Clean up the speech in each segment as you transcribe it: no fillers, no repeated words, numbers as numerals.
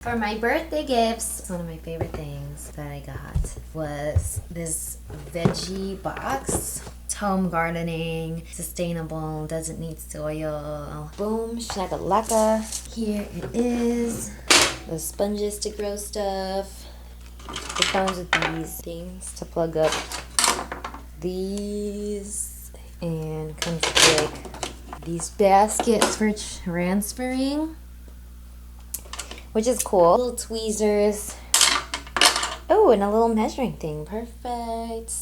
For my birthday gifts, one of my favorite things that I got was this veggie box. It's home gardening, sustainable, doesn't need soil. Boom, shakalaka. Here it is. The sponges to grow stuff. It comes with these things to plug up these, and comes with like these baskets for transferring, which is cool. Little tweezers. Oh, and a little measuring thing. Perfect.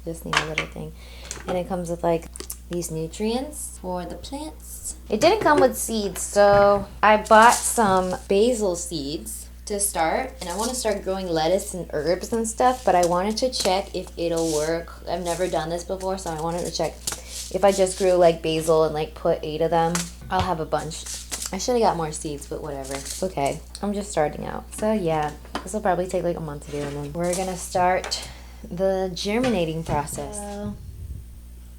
Just need a little thing. And it comes with like these nutrients for the plants. It didn't come with seeds, so I bought some basil seeds to start. And I want to start growing lettuce and herbs and stuff, but I wanted to check if it'll work. I've never done this before, so I wanted to check if I just grew like basil and like put 8 of them, I'll have a bunch. I should have got more seeds, but whatever. It's okay. I'm just starting out. So yeah, this will probably take like a month to do, and then we're gonna start the germinating process. So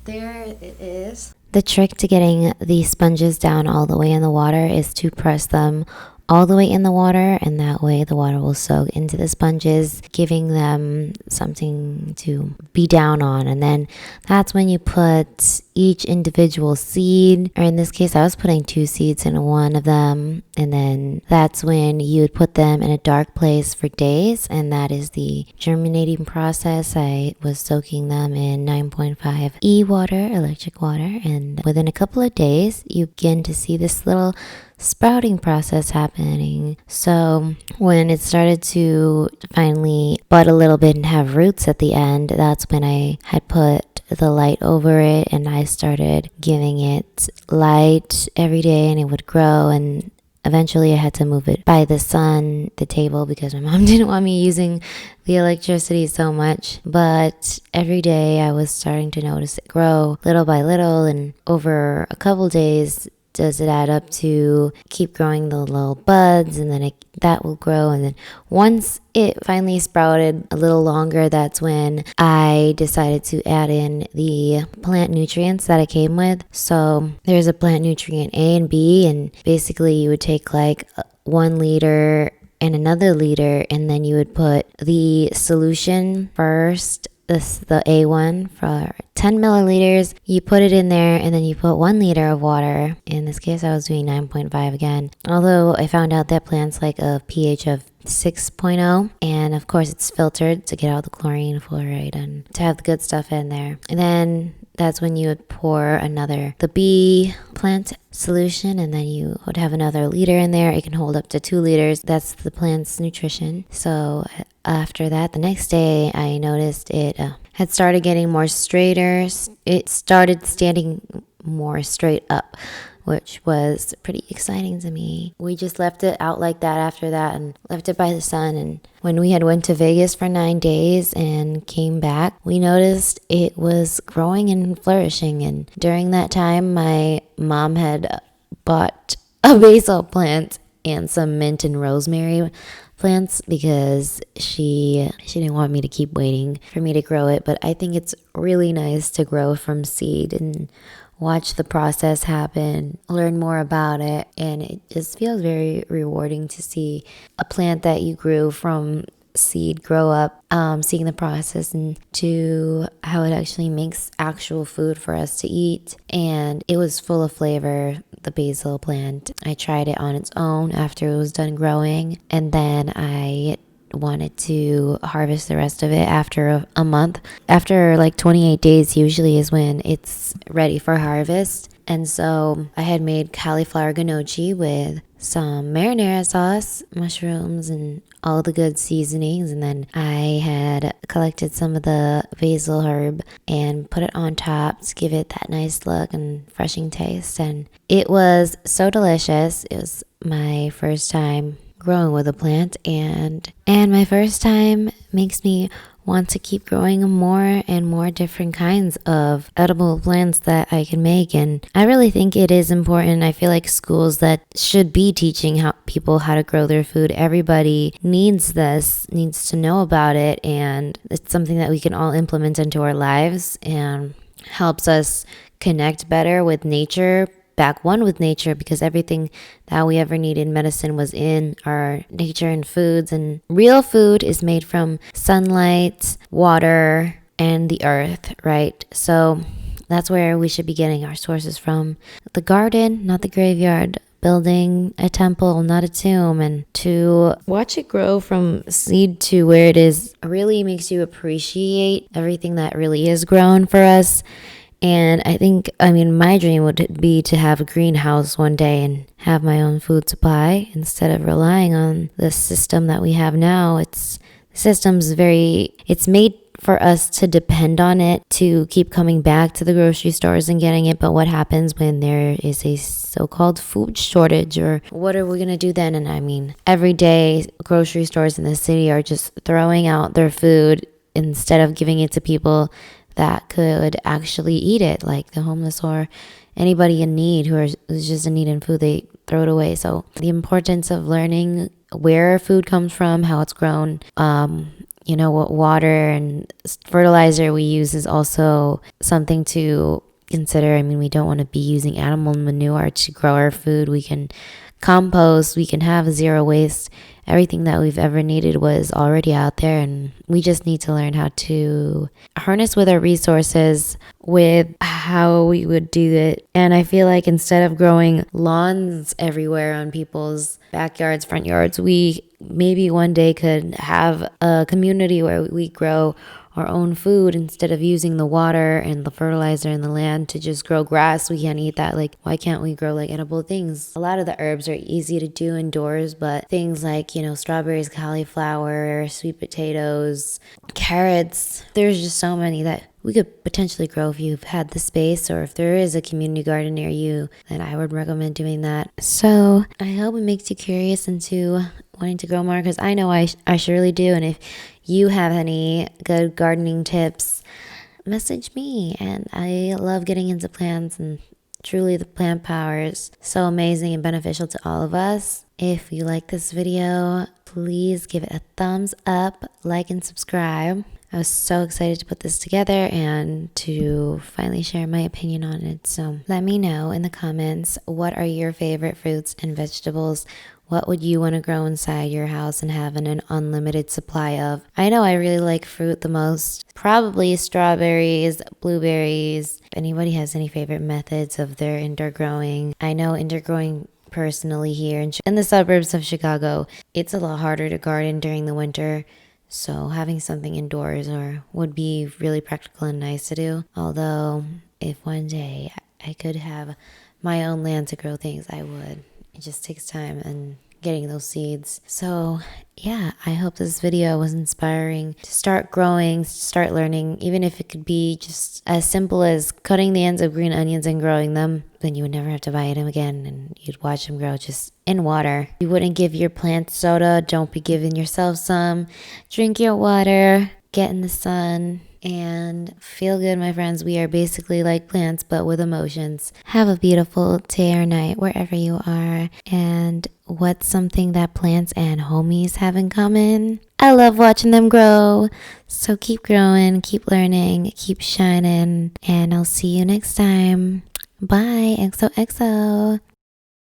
there it is. The trick to getting these sponges down all the way in the water is to press them all the way in the water, and that way the water will soak into the sponges, giving them something to be down on. And then that's when you put each individual seed, or in this case I was putting 2 seeds in one of them, and then that's when you would put them in a dark place for days, and that is the germinating process. I was soaking them in 9.5 E water, electric water, and within a couple of days you begin to see this little sprouting process happening. So when it started to finally bud a little bit and have roots at the end, that's when I had put the light over it, and I started giving it light every day, and it would grow. And eventually I had to move it by the sun, the table, because my mom didn't want me using the electricity so much. But every day I was starting to notice it grow little by little, and over a couple days does it add up to keep growing the little buds, and then that will grow. And then once it finally sprouted a little longer, that's when I decided to add in the plant nutrients that it came with. So there's a plant nutrient A and B, and basically you would take like 1 liter and another liter, and then you would put the solution first, the A1 for 10 milliliters. You put it in there, and then you put 1 liter of water. In this case, I was doing 9.5 again. Although I found out that plants like a pH of 6.0, and of course it's filtered to get out the chlorine, fluoride, and to have the good stuff in there. And then that's when you would pour the B plant solution, and then you would have another liter in there. It can hold up to 2 liters. That's the plant's nutrition. So after that, the next day, I noticed it had started getting more straighter. It started standing more straight up, which was pretty exciting to me. We just left it out like that after that, and left it by the sun. And when we had went to Vegas for 9 days and came back, we noticed it was growing and flourishing. And during that time, my mom had bought a basil plant and some mint and rosemary plants, because she didn't want me to keep waiting for me to grow it. But I think it's really nice to grow from seed and watch the process happen, learn more about it, and it just feels very rewarding to see a plant that you grew from seed grow up, seeing the process and to how it actually makes actual food for us to eat. And it was full of flavor, the basil plant. I tried it on its own after it was done growing, and then I wanted to harvest the rest of it after a month. After like 28 days usually is when it's ready for harvest. And so I had made cauliflower gnocchi with some marinara sauce, mushrooms, and all the good seasonings. And then I had collected some of the basil herb and put it on top to give it that nice look and refreshing taste. And it was so delicious. It was my first time growing with a plant, and my first time makes me want to keep growing more and more different kinds of edible plants that I can make. And I really think it is important. I feel like schools that should be teaching people how to grow their food. Everybody needs to know about it, and it's something that we can all implement into our lives and helps us connect better with nature back one with nature, because everything that we ever needed in medicine was in our nature and foods. And real food is made from sunlight, water, and the earth, right? So that's where we should be getting our sources from. The garden, not the graveyard. Building a temple, not a tomb. And to watch it grow from seed to where it is really makes you appreciate everything that really is grown for us. And I mean, my dream would be to have a greenhouse one day and have my own food supply instead of relying on the system that we have now. It's made for us to depend on it, to keep coming back to the grocery stores and getting it. But what happens when there is a so-called food shortage, or what are we going to do then? And I mean, every day grocery stores in the city are just throwing out their food instead of giving it to people that could actually eat it, like the homeless or anybody in need who's just in need in food. They throw it away. So the importance of learning where food comes from, how it's grown, what water and fertilizer we use is also something to consider. I mean, we don't want to be using animal manure to grow our food. We can compost, we can have zero waste. Everything that we've ever needed was already out there, and we just need to learn how to harness with our resources with how we would do it. And I feel like instead of growing lawns everywhere on people's backyards, front yards, we maybe one day could have a community where we grow our own food instead of using the water and the fertilizer in the land to just grow grass. We can't eat that. Like, why can't we grow like edible things? A lot of the herbs are easy to do indoors, but things like, strawberries, cauliflower, sweet potatoes, carrots, there's just so many that we could potentially grow if you've had the space, or if there is a community garden near you, then I would recommend doing that. So I hope it makes you curious into wanting to grow more, because I know I surely do. And if you have any good gardening tips, message me. And I love getting into plants, and truly the plant power is so amazing and beneficial to all of us. If you like this video, please give it a thumbs up, like, and subscribe. I was so excited to put this together and to finally share my opinion on it. So let me know in the comments, what are your favorite fruits and vegetables? What would you want to grow inside your house and have an unlimited supply of? I know I really like fruit the most. Probably strawberries, blueberries. If anybody has any favorite methods of their indoor growing. I know indoor growing personally here in the suburbs of Chicago, it's a lot harder to garden during the winter. So having something indoors would be really practical and nice to do. Although if one day I could have my own land to grow things, I would. It just takes time and getting those seeds. So yeah, I hope this video was inspiring to start growing, start learning, even if it could be just as simple as cutting the ends of green onions and growing them. Then you would never have to buy them again, and you'd watch them grow just in water. You wouldn't give your plants soda, don't be giving yourself some. Drink your water, get in the sun, and feel good, my friends. We are basically like plants, but with emotions. Have a beautiful day or night wherever you are. And what's something that plants and homies have in common? I love watching them grow. So keep growing, keep learning, keep shining, and I'll see you next time. Bye, XOXO.